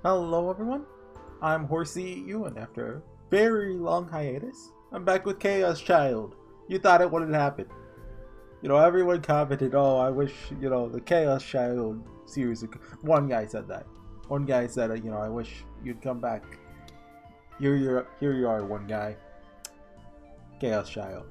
Hello everyone, I'm HorseyEatYou, and after a very long hiatus, I'm back with Chaos Child. You thought it wouldn't happen. Everyone commented, oh, I wish, the Chaos Child series would... One guy said that. One guy said, I wish you'd come back. Here you are, one guy. Chaos Child.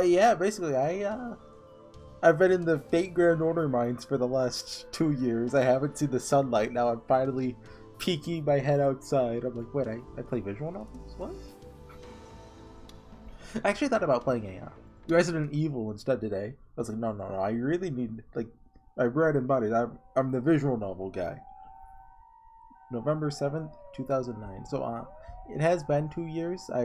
Yeah, basically, I've been in the Fate Grand Order mines for the last 2 years. I haven't seen the sunlight. Now I'm finally peeking my head outside. I'm like, wait, I play visual novels? What? I actually thought about playing a Resident Evil instead today. I was like, no, I really need, like, my bread and butter. I'm the visual novel guy. November 7th, 2009. So, it has been 2 years. I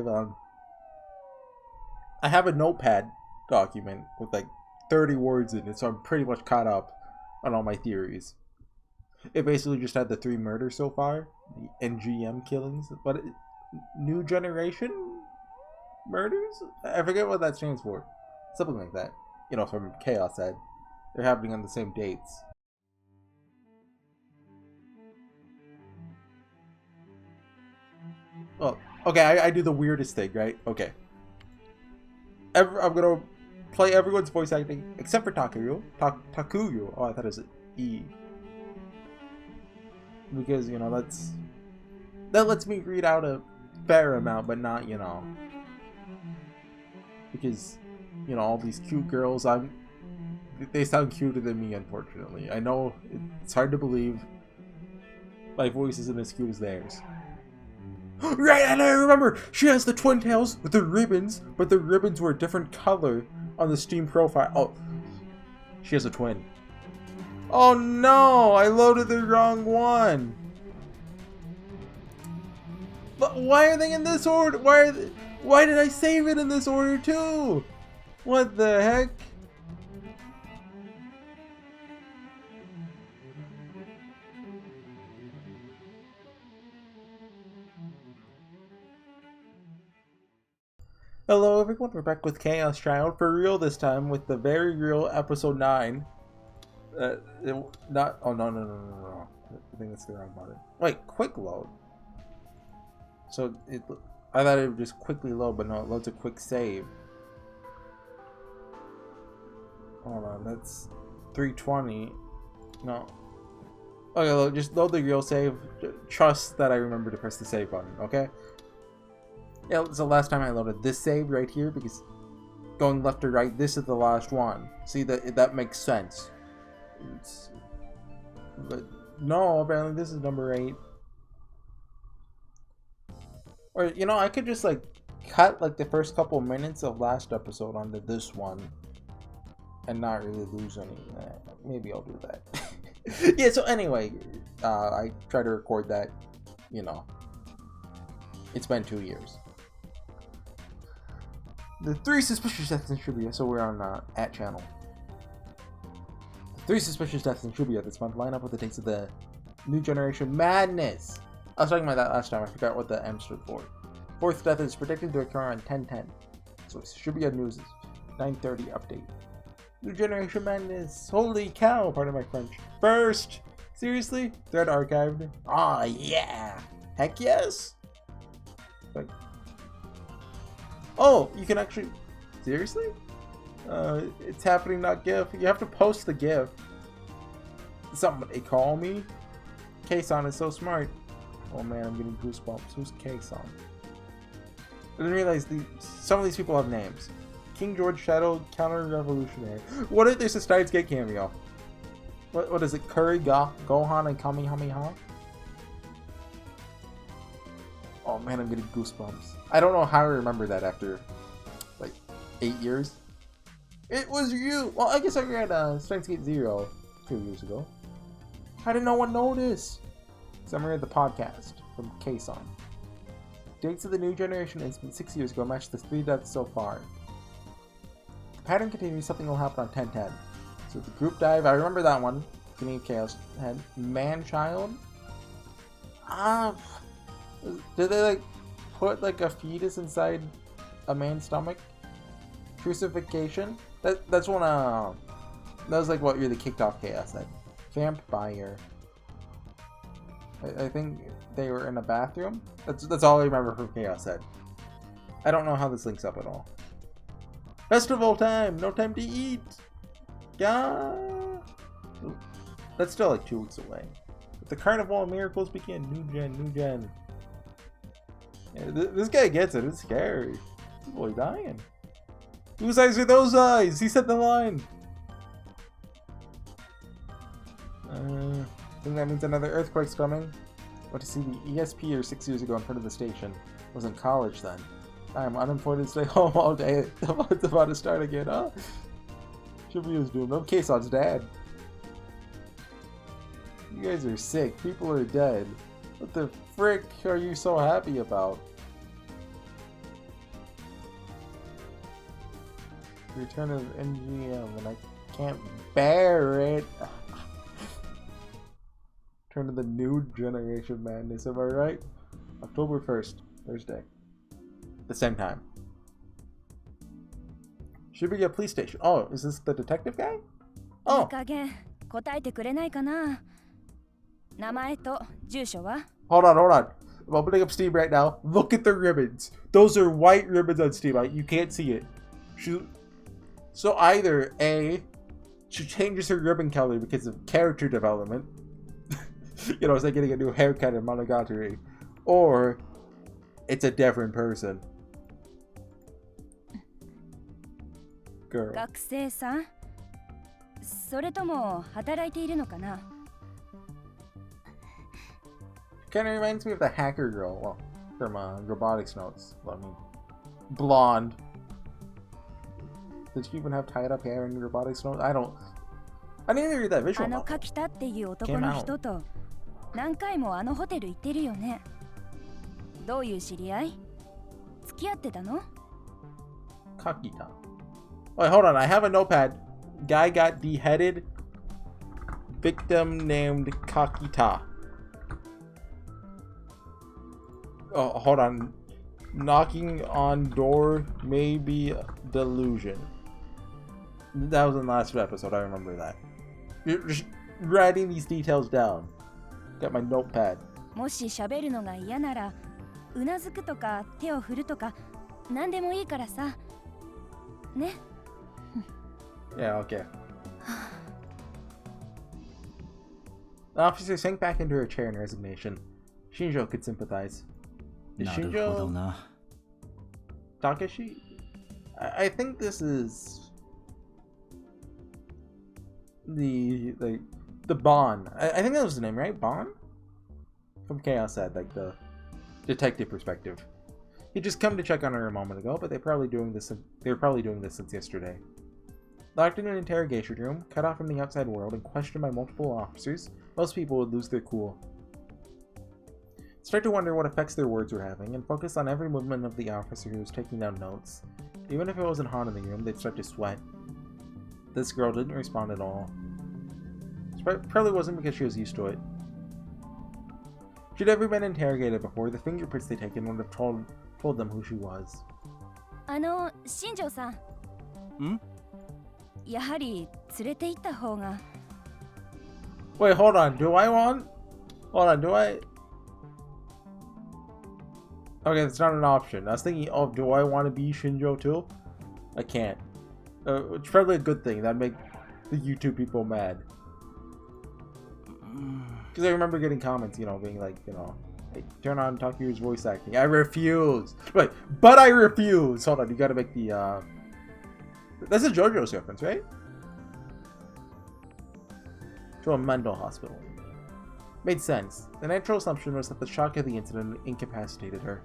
have a notepad document with, like, 30 words in it, so I'm pretty much caught up on all my theories. It basically just had the 3 murders so far, the NGM killings, but new generation murders? I forget what that stands for. Something like that. From Chaos Ed. They're happening on the same dates. Well, okay, I do the weirdest thing, right? Okay. I'm gonna play everyone's voice acting except for Takuyo. Takuyo. Oh, I thought it was an E. Because, that lets me read out a fair amount, but not, because, all these cute girls, they sound cuter than me, unfortunately. I know it's hard to believe my voice isn't as cute as theirs. Right, and I remember, she has the twin tails with the ribbons, but the ribbons were a different color on the Steam profile. Oh, she has a twin. Oh no, I loaded the wrong one. But why are they in this order? Why did I save it in this order too? What the heck? Hello everyone, we're back with Chaos Child, for real this time, with the very real episode 9. Oh no. I think that's the wrong button. Wait, quick load. So I thought it would just quickly load, but no, it loads a quick save. Hold on, that's 320. No. Okay, just load the real save. Trust that I remember to press the save button, okay? Yeah, so last time I loaded this save right here, because going left to right, this is the last one. See, that makes sense. But no, apparently this is number 8. Or, I could just, like, cut, like, the first couple minutes of last episode onto this one and not really lose any. Maybe I'll do that. Yeah, so anyway, I try to record that, it's been 2 years. The 3 suspicious deaths in trivia, so we're on @channel. 3 suspicious deaths in trivia this month line up with the dates of the new generation madness. I was talking about that last time. I forgot what the M stood for. 4th death is predicted to occur on 10/10. So it should be a news 9:30 update. New generation madness. Holy cow! Pardon my French. First, seriously? Thread archived. Ah, yeah. Heck yes. Like, oh, you can actually. Seriously? It's happening, not GIF. You have to post the GIF. Somebody call me. K-san is so smart. Oh man, I'm getting goosebumps. Who's K-san? I didn't realize some of these people have names. King George Shadow, Counter-Revolutionary. What if there's a Steins Gate cameo? What is it? Curry, Gohan, and Kamehameha? Oh man, I'm getting goosebumps. I don't know how I remember that after, like, 8 years. It was you! Well, I guess I read Steins Gate 0 2 years ago. How did no one notice? Summary of the podcast from K-san. Dates of the new generation incident 6 years ago match the 3 deaths so far. The pattern continues, something will happen on 10/10. So the group dive, I remember that one. Beginning of Chaos had man-child. Did they like put like a fetus inside a man's stomach? Crucifixion? That's one that was like what really kicked off Chaos then. Vampire. I think they were in a bathroom. That's all I remember from Chaos said. I don't know how this links up at all. Festival time! No time to eat! Yeah! That's still like 2 weeks away. But the Carnival of Miracles begin. New gen. Yeah, this guy gets it. It's scary. This boy dying. Whose eyes are those eyes? He said the line. I think that means another earthquake's coming. Went to see the ESP here 6 years ago in front of the station. Was in college then. I'm unemployed to stay home all day. It's about to start again, huh? Should be his doom. I'm K-Sod's dad. You guys are sick. People are dead. What the frick are you so happy about? Return of NGM, and I can't bear it. Turn to the new generation madness, am I right? October 1st, Thursday. The same time. Should be a police station. Oh, is this the detective guy? Oh! Hold on. I'm opening up Steam right now. Look at the ribbons. Those are white ribbons on Steam. You can't see it. So either A, she changes her ribbon color because of character development. You know, it's like getting a new haircut in Monogatari. Or it's a different person. Girl. Kind of reminds me of the hacker girl, well, from Robotics Notes. Well, I mean, blonde. Did she even have tied up hair in Robotics Notes? I didn't even read that visual novel. Came out. Kakita. Wait, hold on. I have a notepad. Guy got beheaded. Victim named Kakita. Oh, hold on. Knocking on door may be delusion. That was in the last episode. I remember that. You're just writing these details down. Got my notepad. Yeah, okay. The officer sank back into her chair in resignation. Shinjo could sympathize. Is Shinjo Takeshi? I think this is the Bon. I think that was the name, right? Bon? From Chaos said, like the detective perspective. He just come to check on her a moment ago, but they were probably doing this since yesterday. Locked in an interrogation room, cut off from the outside world, and questioned by multiple officers, most people would lose their cool. Start to wonder what effects their words were having, and focus on every movement of the officer who was taking down notes. Even if it wasn't hot in the room, they'd start to sweat. This girl didn't respond at all. It probably wasn't because she was used to it. She'd never been interrogated before. The fingerprints they'd taken would have told them who she was. Shinjo-san. Wait, hold on. Okay, that's not an option. I was thinking, oh, do I want to be Shinjo too? I can't. It's probably a good thing. That'd make the YouTube people mad. Because I remember getting comments, you know, being like, you know, hey, turn on Takuya's voice acting. I refuse. Wait, but I refuse. Hold on, you gotta make the, that's a JoJo's reference, right? To a mental hospital. Made sense. The natural assumption was that the shock of the incident incapacitated her.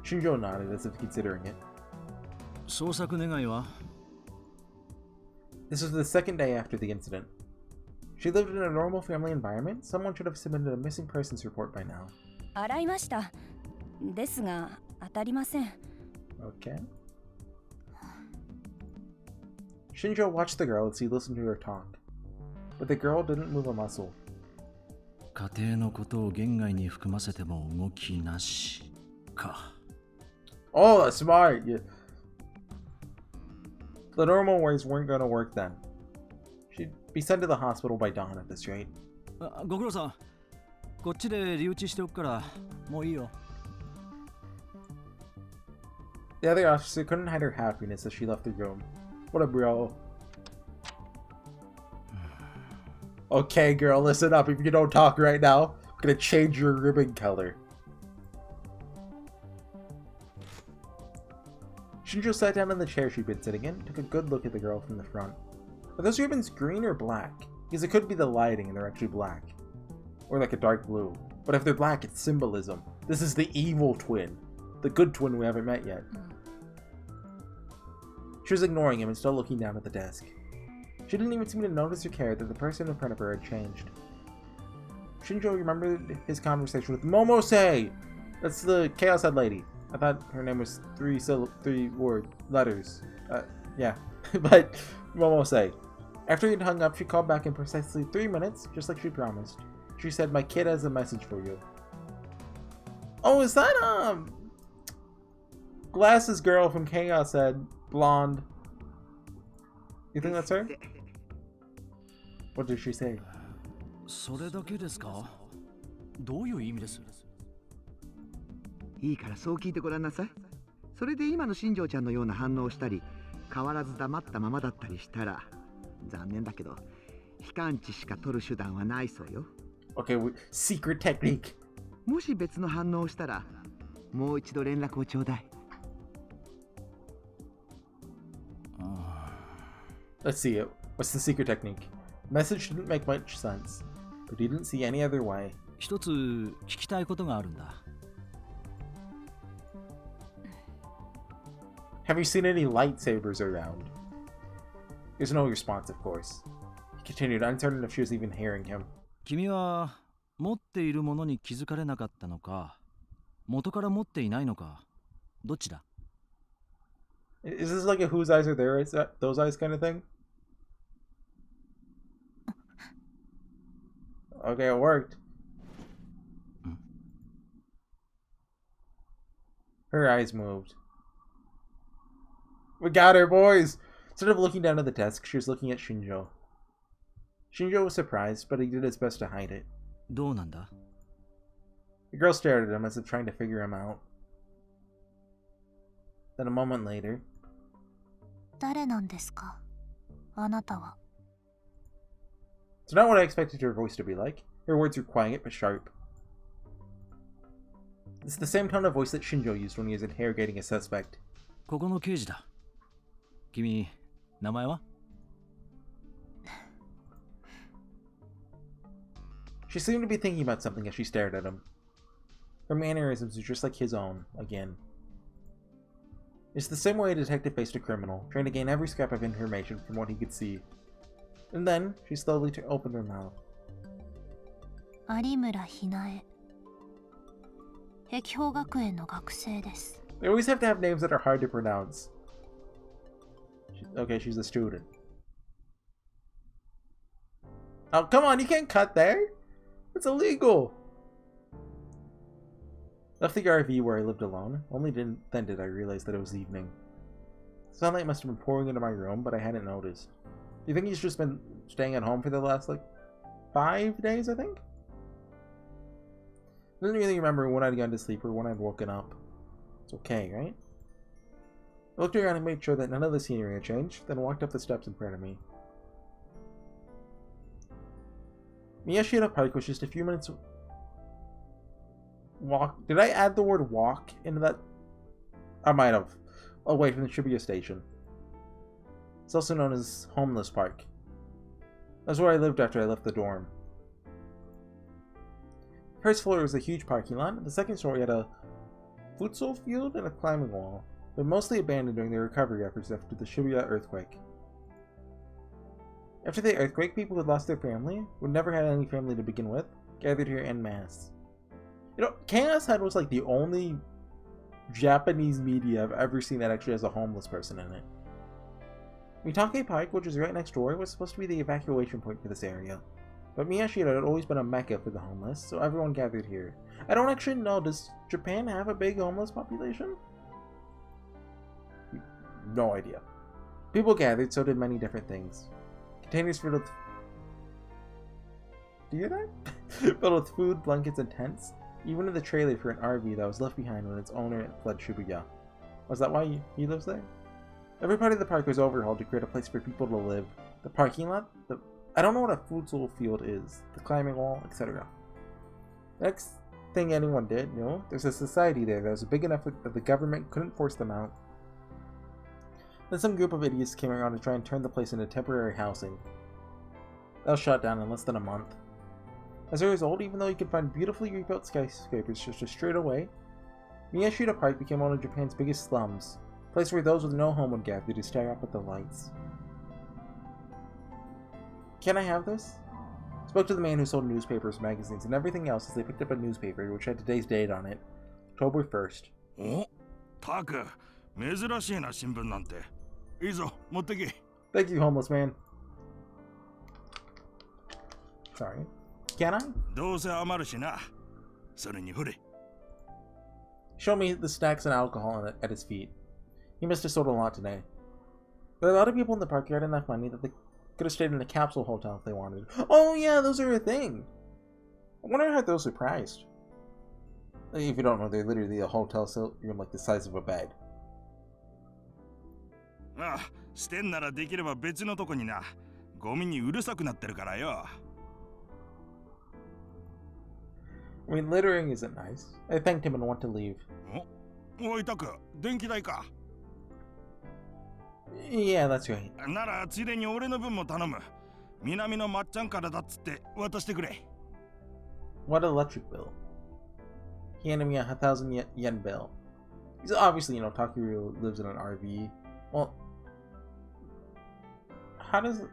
Shinjo nodded as if considering it. This was the second day after the incident. She lived in a normal family environment. Someone should have submitted a missing persons report by now. Okay. Shinjo watched the girl as he listened to her talk. But the girl didn't move a muscle. Oh, that's smart! Yeah. The normal ways weren't gonna work then. She'd be sent to the hospital by dawn at this rate. こっちで留置しておくからもういいよ。 The other officer couldn't hide her happiness as she left the room. What a bro. Okay, girl, listen up. If you don't talk right now, I'm gonna change your ribbon color. Shinjo sat down in the chair she'd been sitting in and took a good look at the girl from the front. Are those ribbons green or black? Because it could be the lighting and they're actually black. Or like a dark blue. But if they're black, it's symbolism. This is the evil twin. The good twin we haven't met yet. She was ignoring him and still looking down at the desk. She didn't even seem to notice or care that the person in front of her had changed. Shinjo remembered his conversation with Momose! That's the Chaos Head lady. I thought her name was three letters. Yeah. But Momose. After he'd hung up, she called back in precisely 3 minutes, just like she promised. She said, "My kid has a message for you." Oh, is that, Glasses girl from Chaos Head, blonde. You think that's her? What did she say? それだけですか？どういう意味です？いいからそう聞いてごらんなさい。それで今の新庄ちゃんのような反応をしたり、変わらず黙ったままだったりしたら、残念だけど、非感知しか取る手段はないそうよ。Okay, secret technique. もし別の反応をしたら、もう一度連絡をちょうだい。Let's see it. What's the secret technique? Message didn't make much sense, but he didn't see any other way. 一つ聞きたいことがあるんだ。Have you seen any lightsabers around? There's no response, of course. He continued, uncertain if she was even hearing him. 君は持っているものに気づかれなかったのか、元から持っていないのか、どっちだ？ Is this like a whose eyes are there? Is that those eyes kind of thing? Okay, it worked. Her eyes moved. We got her, boys! Instead of looking down at the desk, she was looking at Shinjo. Shinjo was surprised, but he did his best to hide it. どうなんだ？ The girl stared at him as if trying to figure him out. Then a moment later... 誰なんですか？あなたは。 It's not what I expected her voice to be like. Her words were quiet but sharp. It's the same tone of voice that Shinjo used when he was interrogating a suspect. ここの刑事だ。君、名前は？ She seemed to be thinking about something as she stared at him. Her mannerisms were just like his own, again. It's the same way a detective faced a criminal, trying to gain every scrap of information from what he could see. And then, she slowly opened her mouth. 有村ひなえ。碧峰学園の学生です。 They always have to have names that are hard to pronounce. Okay, she's a student. Oh, come on, you can't cut there! It's illegal! Left the RV where I lived alone. Only then did I realize that it was evening. Sunlight must have been pouring into my room, but I hadn't noticed. Do you think he's just been staying at home for the last, 5 days, I think? I didn't really remember when I'd gone to sleep or when I'd woken up. It's okay, right? I looked around and made sure that none of the scenery had changed, then walked up the steps in front of me. Miyashita Park was just a few minutes walk. Did I add the word walk into that? I might have. Away from the Shibuya station. It's also known as Homeless Park. That's where I lived after I left the dorm. The first floor was a huge parking lot, and the second story had a futsal field and a climbing wall, but mostly abandoned during the recovery efforts after the Shibuya earthquake. After the earthquake, people who had lost their family, who never had any family to begin with, gathered here en masse. You know, Chaos Head was like the only Japanese media I've ever seen that actually has a homeless person in it. Mitake Pike, which is right next door, was supposed to be the evacuation point for this area. But Miyashita had always been a mecca for the homeless, so everyone gathered here. I don't actually know, does Japan have a big homeless population? No idea. People gathered, so did many different things. Containers Do you hear that? Filled with food, blankets, and tents. Even in the trailer for an RV that was left behind when its owner fled Shibuya. Was that why he lives there? Every part of the park was overhauled to create a place for people to live. The parking lot, I don't know what a futsal field is, the climbing wall, etc. Next thing anyone did, there's a society there that was big enough that the government couldn't force them out. Then some group of idiots came around to try and turn the place into temporary housing. That was shut down in less than a month. As a result, even though you could find beautifully rebuilt skyscrapers just straight away, Miyashita Park became one of Japan's biggest slums, a place where those with no home would gather to stare up at the lights. Can I have this? Spoke to the man who sold newspapers, magazines, and everything else as they picked up a newspaper which had today's date on it, October 1st. Oh, Taka, 珍しいな新聞なんて。いいぞ、持ってけ。Thank you, homeless man. Sorry. Can I? どうせ余るしな。それにほれ。Show me the snacks and alcohol at his feet. He must have sold a lot today. There are a lot of people in the park who had enough money that they could have stayed in a capsule hotel if they wanted. Oh yeah, those are a thing. I wonder how those are priced. If you don't know, they're literally a hotel room like the size of a bed. ああ、してんならできれば別のとこにな。ゴミにうるさくなってるからよ。I mean, littering isn't nice. I thanked him and went to leave. おい、タク、電気代か。Yeah, that's right. ならついでに俺の分も頼む。南のまっちゃんからだっつって渡してくれ。What electric bill? He handed me a 1,000 yen bill. He's obviously, Takeru lives in an RV. Well, how does it...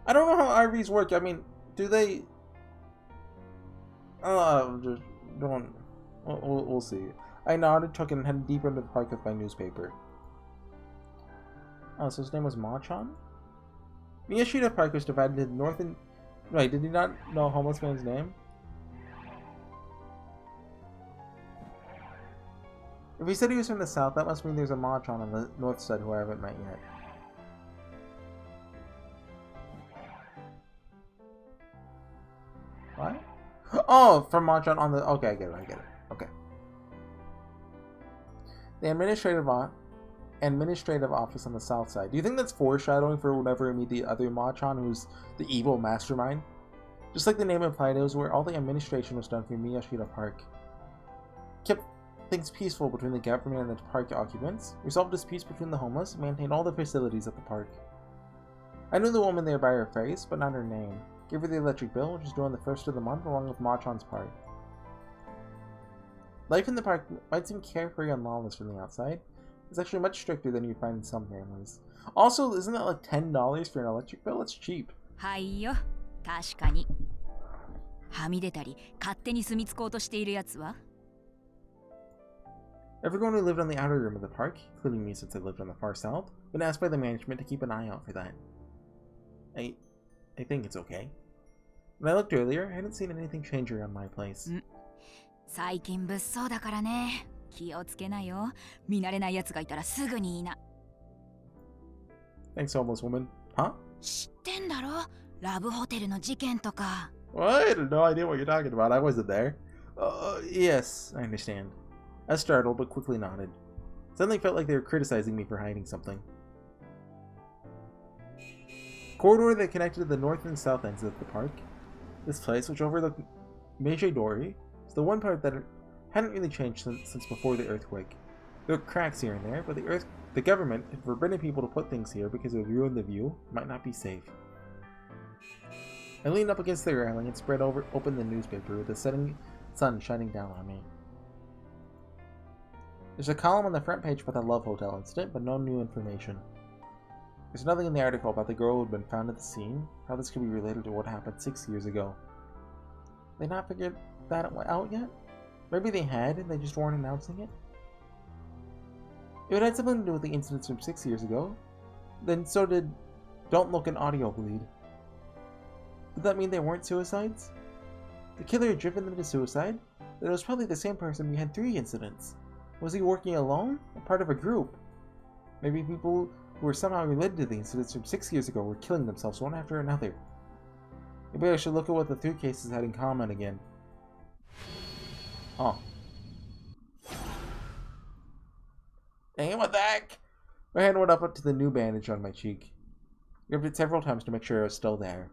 I don't know how RVs work. I mean, do they... just don't... We'll see. I nodded, took it, and headed deeper into the park with my newspaper. Oh, so his name was Machan? Miyashita Park was divided into north and... Wait, did he not know homeless man's name? If he said he was from the south, that must mean there's a Machan on the north side who I haven't met yet. What? Oh, from Machan on the... Okay, I get it. Okay. The administrative office on the south side. Do you think that's foreshadowing for whenever we meet the other Machan, who's the evil mastermind? Just like the name implied, it was where all the administration was done for Miyashita Park. Kept things peaceful between the government and the park occupants, resolved disputes between the homeless, maintained all the facilities at the park. I knew the woman there by her face, but not her name. Gave her the electric bill, which was due on the 1st of the month, along with Machan's part. Life in the park might seem carefree and lawless from the outside. It's actually much stricter than you'd find in some families. Also, isn't that like $10 for an electric bill? It's cheap. はいよ、確かに。はみ出たり、勝手に住み着こうとしているやつは Everyone who lived on the outer rim of the park, including me since I lived on the far south, been asked by the management to keep an eye out for that. I think it's okay. When I looked earlier, I hadn't seen anything change around my place. 最近物騒だからね。気をつけなよ。見慣れないやつがいたらすぐに言いな。Thanks, homeless woman. Huh? 知ってんだろ？ラブホテルの事件とか。What? I had no idea what you're talking about. I wasn't there. Yes, I understand. I was startled, but quickly nodded. Suddenly felt like they were criticizing me for hiding something. Corridor that connected to the north and south ends of the park. This place, which overlooked Meiji-dori, is the one part that hadn't really changed since before the earthquake. There were cracks here and there, but the government had forbidden people to put things here because it would ruin the view, might not be safe. I leaned up against the railing and spread open the newspaper with the setting sun shining down on me. There's a column on the front page about the Love Hotel incident, but no new information. There's nothing in the article about the girl who had been found at the scene, how this could be related to what happened 6 years ago. They not figured that out yet? Maybe they had, and they just weren't announcing it? If it had something to do with the incidents from 6 years ago, then so did Don't Look and Audio Bleed. Did that mean they weren't suicides? The killer had driven them to suicide? Then it was probably the same person we had 3 incidents. Was he working alone? Or part of a group? Maybe people who are somehow related to the incidents from 6 years ago were killing themselves one after another. Maybe I should look at what the 3 cases had in common again. Oh. Dang, what the heck? My hand went up to the new bandage on my cheek. I gripped it several times to make sure it was still there.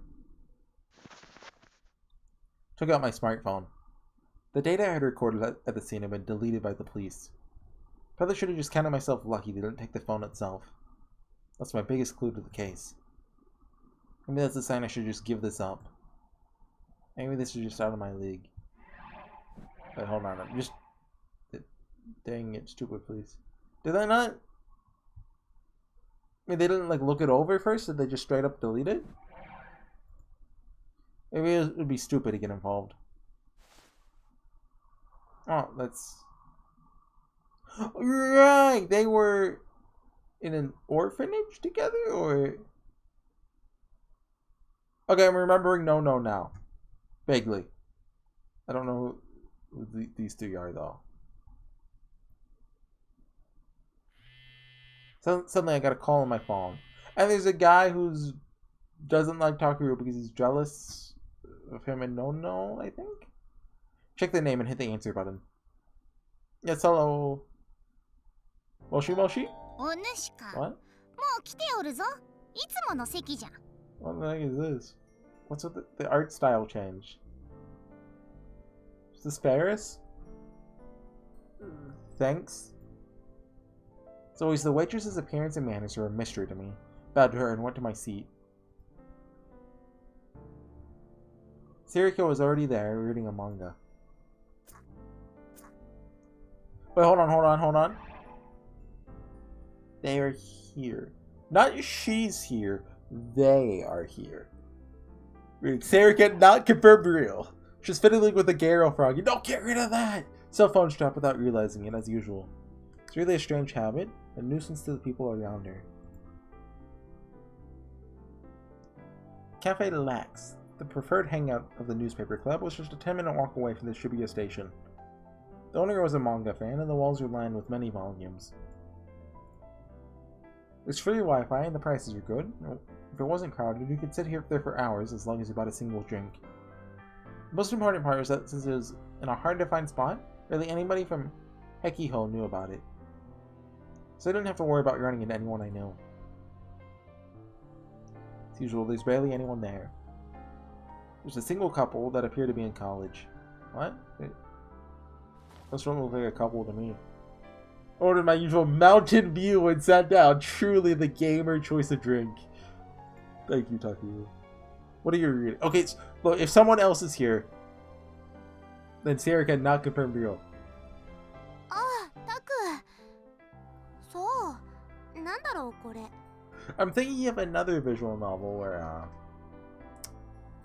Took out my smartphone. The data I had recorded at the scene had been deleted by the police. Probably should have just counted myself lucky they didn't take the phone itself. That's my biggest clue to the case. Maybe that's a sign I should just give this up. Maybe this is just out of my league. But hold on, I'm just... Dang it, stupid police. Did I not... I mean, they didn't, like, look it over first? Did they just straight up delete it? Maybe it would be stupid to get involved. Oh, that's... Right! They were in an orphanage together, or... Okay, I'm remembering No now. Vaguely. I don't know who these 3 are, though. So, suddenly I got a call on my phone. And there's a guy who's doesn't like Takeru because he's jealous of him and No, I think? Check the name and hit the answer button. Yes, hello. Moshi? What? お主か。もう来ておるぞ。いつもの席じゃ。What the heck is this? What's with the art style change? Is this Ferris? Thanks. As always, the waitress's appearance and manners are a mystery to me. Bowed to her and went to my seat. Siriko was already there, reading a manga. Wait, hold on. They are here. Not she's here. They are here. Siriko not confirmed real. She's fiddling with the Garo frog. You don't get rid of that! Cell phone strap without realizing it, as usual. It's really a strange habit, a nuisance to the people around her. Cafe Lax, the preferred hangout of the newspaper club, was just a 10-minute walk away from the Shibuya station. The owner was a manga fan, and the walls were lined with many volumes. There's free Wi-Fi, and the prices are good. If it wasn't crowded, you could sit here there for hours as long as you bought a single drink. The most important part was that since it was in a hard-to-find spot, barely anybody from Hekiho knew about it. So I didn't have to worry about running into anyone I knew. As usual, there's barely anyone there. There's a single couple that appear to be in college. What? Those don't look like a couple to me. Ordered my usual Mountain View and sat down. Truly the gamer choice of drink. Thank you, Takeru. What are you reading? Okay, so, look, if someone else is here, then Sarah cannot confirm real. Ah, Taku. So, なんだろうこれ。 I'm thinking of another visual novel where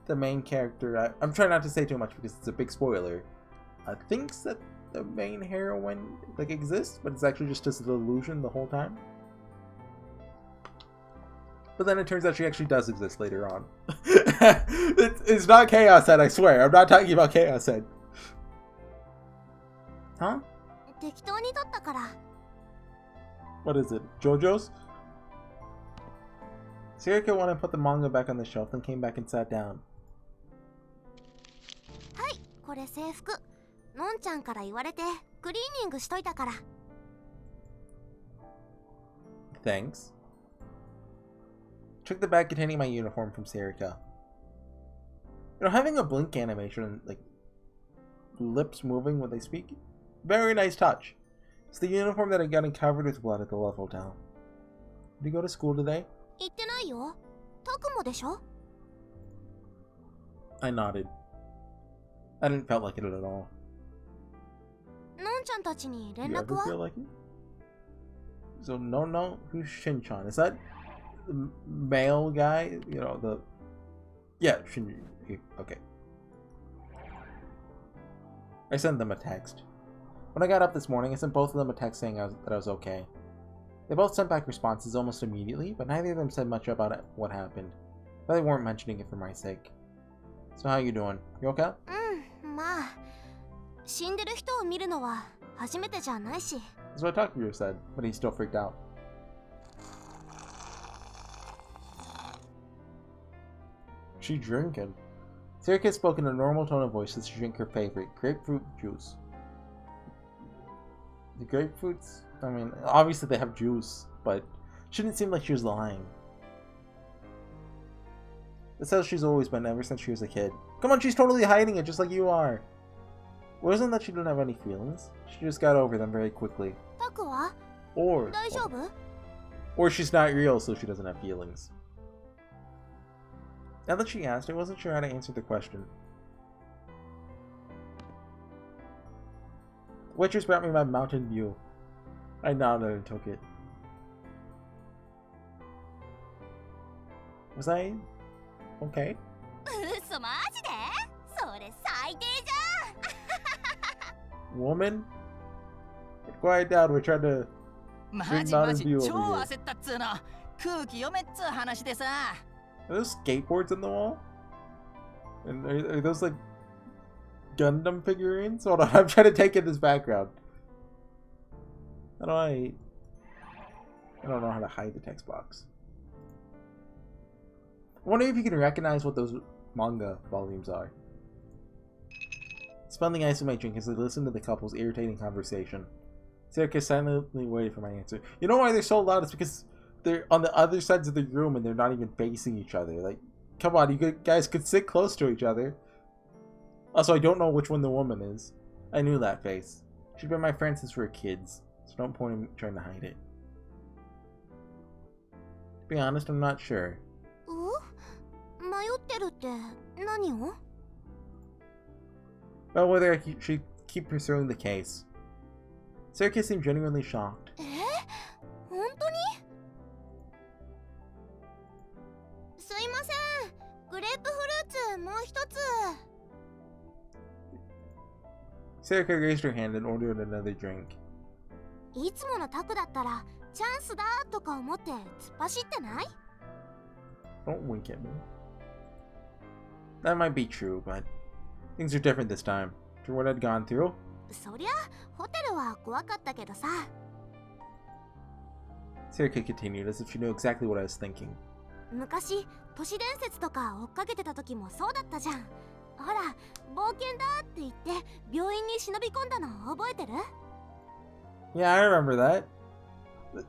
the main character, I'm trying not to say too much because it's a big spoiler, thinks that the main heroine like exists, but it's actually just a delusion the whole time. But then it turns out she actually does exist later on. It's not Chaos Head, I swear. I'm not talking about Chaos Head. Huh? 適当に撮ったから。 What is it? JoJo's? Sirika went and put the manga back on the shelf, then came back and sat down. はい、これ制服。のんちゃんから言われてクリーニングしといたから。 Thanks. Took the bag containing my uniform from Sirika. You know, having a blink animation, like lips moving when they speak, very nice touch. It's the uniform that had gotten covered with blood at the level down. Did you go to school today? 行ってないよ。タクもでしょ。 I nodded. I didn't feel like it at all. のんちゃんたちに連 You 絡 ever は feel like it? So no, who's Shinchan? Is that the male guy? You know, the... Yeah, Shinji. Okay. I sent them a text. When I got up this morning, I sent both of them a text saying that I was okay. They both sent back responses almost immediately, but neither of them said much about what happened. But they weren't mentioning it for my sake. So how you doing? You okay? まあ、死んでる人を見るのは初めてじゃないし。 That's what Takeru said, but he's still freaked out. she drinking? Sarika spoke in a normal tone of voice as she drank her favorite, grapefruit juice. The grapefruits? I mean, obviously they have juice, but she didn't seem like she was lying. That's how she's always been ever since she was a kid. Come on, she's totally hiding it just like you are. Wasn't that she didn't have any feelings? She just got over them very quickly. タクは Or 大丈夫？ or she's not real, so she doesn't have feelings. Now that she asked, I wasn't sure how to answer the question. Waitress brought me my Mountain Dew. I nodded and took it. Was I okay? 嘘マジで？それ最低じ Woman? Quiet down, we're trying to マ drink ジマ Mountain ジ Dew 超 over 焦ったっつうの。空気読めっつう話でさ。 Are those skateboards on the wall? And are those like Gundam figurines? Hold on, I'm trying to take in this background. How do I don't know how to hide the text box. I wonder if you can recognize what those manga volumes are. Spun the ice in my drink as I listened to the couple's irritating conversation. Sarika silently waited for my answer. You know why they're so loud? It's because they're on the other sides of the room and they're not even facing each other. Like, come on, you guys could sit close to each other. Also, I don't know which one the woman is. I knew that face. She'd been my friend since we were kids, so don't point in trying to hide it. To be honest, I'm not sure. ゃん。迷ってるって何を？ About whether I should keep pursuing the case. Sarika seemed genuinely shocked. 本当に？すいません。グレープフルーツもう一つ。 Sarika raised her hand and ordered another drink. いつものタクだったらチャンスだとか思って突っ走ってない？ Don't wink at me. That might be true, but things are different this time. After what I'd gone through. そりゃホテルは怖かったけどさ。 Sarika continued as if she knew exactly what I was thinking. 昔都市伝説とか追っかけてた時もそうだったじゃん。ほら冒険だって言って病院に忍び込んだの覚えてる？ Yeah, I remember that.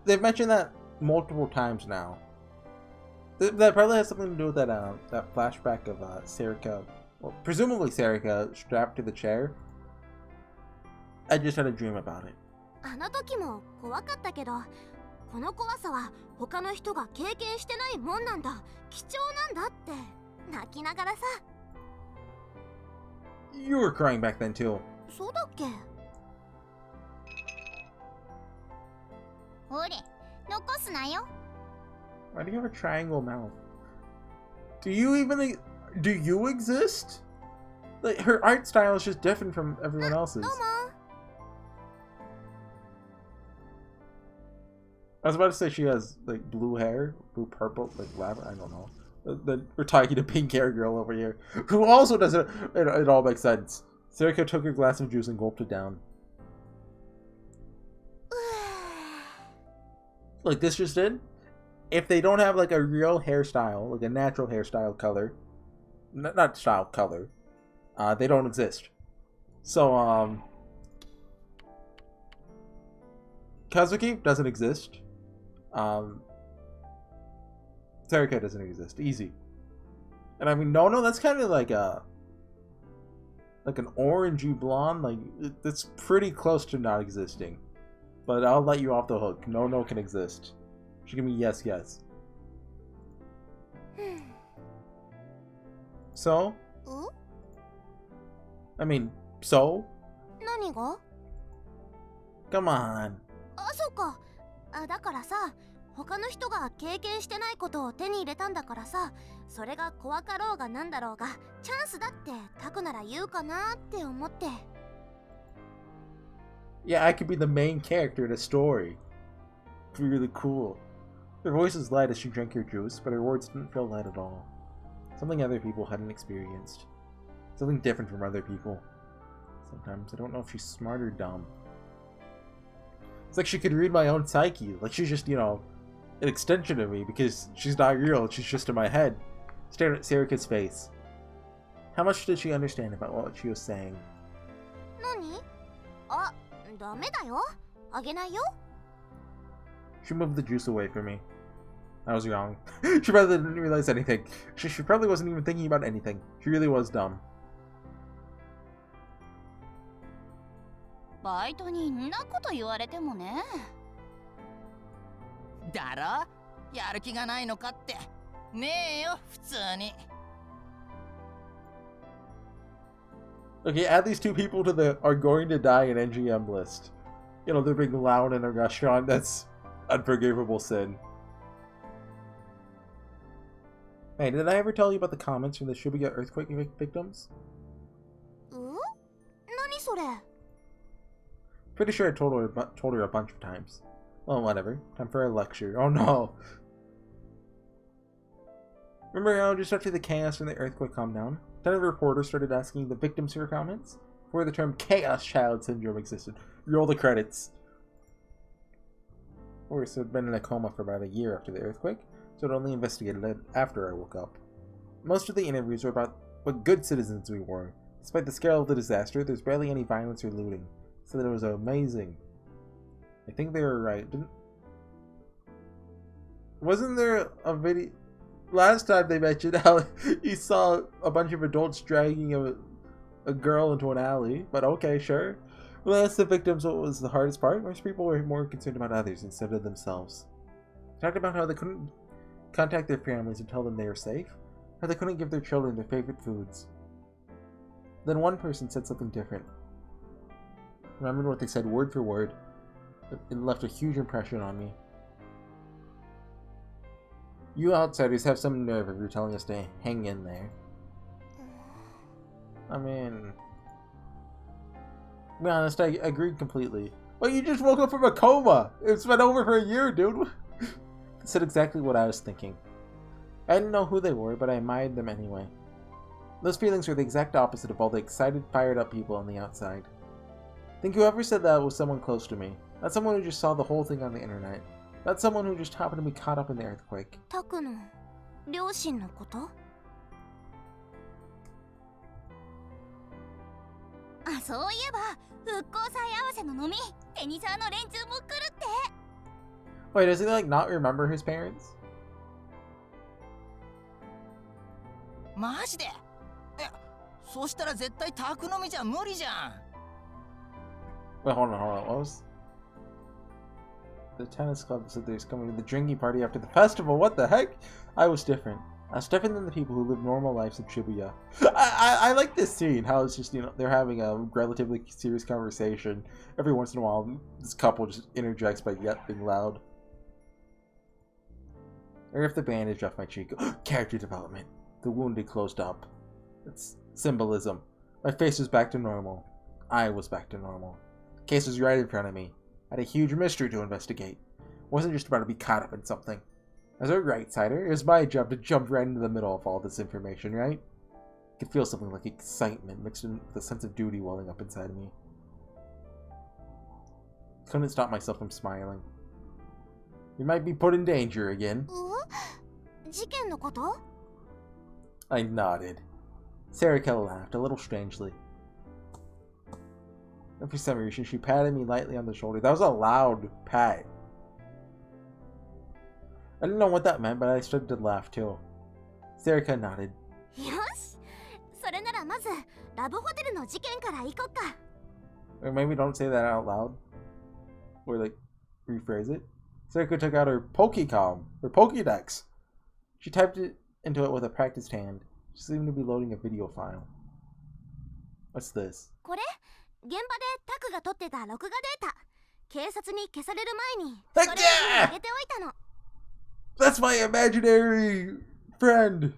They've mentioned that multiple times now. That probably has something to do with that that flashback of Sarika, well, presumably Sarika strapped to the chair. I just had a dream about it. あの時も怖かったけど、この怖さは他の人が経験してないもんなんだ、貴重なんだって泣きながらさ。 You were crying back then too. そうだっけ？ほれ、残すなよ。 Why do you have a triangle mouth? Do you exist? Like, her art style is just different from everyone else's. どうも。 I was about to say she has like blue hair, blue purple, like lavender. I don't know. Then we're talking to pink hair girl over here, who also doesn't. It all makes sense. Sarika took her glass of juice and gulped it down. Like this just in. If they don't have like a real hairstyle, like a natural hairstyle color, not style color, they don't exist. So Kazuki doesn't exist. Sarika doesn't exist. Easy. And I mean, no, that's kind of like an orangey blonde. Like it's pretty close to not existing. But I'll let you off the hook. No can exist. She give me yes. So? I mean, so? 何が？ Come on. あ、そうか。だからさ、他の人が経験してないことを手に入れたんだからさ、それが怖かろうがなんだろうが、チャンスだってタクなら言うかなって思って。 Yeah, I could be the main character in a story. It'd be really cool. Her voice was light as she drank her juice, but her words didn't feel light at all. Something other people hadn't experienced. Something different from other people. Sometimes I don't know if she's smart or dumb. It's like she could read my own psyche. Like she's just, an extension of me because she's not real. She's just in my head. stared at Sarika's face. How much did she understand about what she was saying? 何？あ、ダメだよ。あげないよ。 She moved the juice away from me. I was wrong. She probably didn't realize anything. She probably wasn't even thinking about anything. She really was dumb. バイトにんなこと言われてもね。だろ？やる気がないのかって。ねえよ、普通に。Okay, add these two people to the are going to die in NGM list. You know, they're being loud in a restaurant. That's unforgivable sin. Hey, did I ever tell you about the comments from the Shibuya earthquake victims? 何それ？ Pretty sure I told her a bunch of times. Well, whatever. Time for a lecture. Oh no! Remember how just after the chaos from the earthquake calmed down, a ton of reporters started asking the victims for comments? Before the term Chaos Child Syndrome existed. Roll the credits. Of course, I'd been in a coma for about a year after the earthquake, so I'd only investigated it after I woke up. Most of the interviews were about what good citizens we were. Despite the scale of the disaster, there's barely any violence or looting, so that it was amazing. I think they were right. Wasn't there a video... Last time they mentioned how he saw a bunch of adults dragging a girl into an alley, but okay, sure. Well, that's the victims what was the hardest part. Most people were more concerned about others instead of themselves. They talked about how they couldn't contact their families and tell them they were safe, how they couldn't give their children their favorite foods. Then one person said something different. I remembered what they said word for word. It left a huge impression on me. You outsiders have some nerve if you're telling us to hang in there. I mean... To be honest, I agreed completely. Well, you just woke up from a coma! It's been over for a year, dude! They said exactly what I was thinking. I didn't know who they were, but I admired them anyway. Those feelings were the exact opposite of all the excited, fired-up people on the outside. I think whoever said that was someone close to me. Not someone who just saw the whole thing on the internet. Not someone who just happened to be caught up in the earthquake. タクの両親のこと？あ、そういえば復興祭合わせの飲み、テニサーの連中も来るって。 Wait, does he like not remember his parents? マジで？そしたら絶対宅飲みじゃ無理じゃん。Wait, hold on. What was... The tennis club said they was coming to the drinking party after the festival. What the heck? I was different. I was different than the people who live normal lives in Shibuya. I like this scene. How it's just, you know, they're having a relatively serious conversation. Every once in a while, this couple just interjects by being loud. I ripped the bandage off my cheek. Character development. The wound had closed up. It's symbolism. My face was back to normal. I was back to normal. The case was right in front of me. I had a huge mystery to investigate. It wasn't just about to be caught up in something. As a right-sider, it was my job to jump right into the middle of all this information, right? I could feel something like excitement mixed in with a sense of duty welling up inside of me. I couldn't stop myself from smiling. You might be put in danger again. 事件のこと？ I nodded. Sarika laughed, a little strangely. And for some reason, she patted me lightly on the shoulder. That was a loud pat. I didn't know what that meant, but I started to laugh too. Sarika nodded. よし、それならまずラブホテルの事件から行こっか。 Or maybe don't say that out loud. Or like, rephrase it. Sarika took out her Pokecom, her Pokédex. She typed it into it with a practiced hand. She seemed to be loading a video file. What's this? これ、現場でタクが撮ってた録画データ。警察に消される前にそ Heck れを yeah! あげておいたの。 That's my imaginary friend!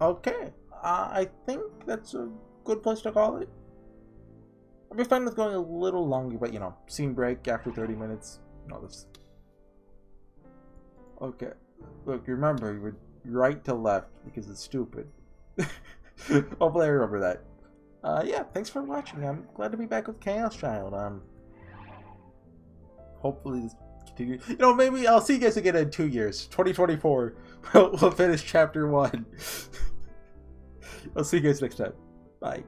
Okay, I think that's a good place to call it. I'd be fine with going a little longer, but you know, scene break after 30 minutes. No, this. Okay, look, remember, you would right to left because it's stupid. Hopefully I remember that. Yeah, thanks for watching. I'm glad to be back with Chaos Child. Hopefully this continues. You know, maybe I'll see you guys again in 2 years. 2024. We'll finish chapter 1. I'll see you guys next time. Bye.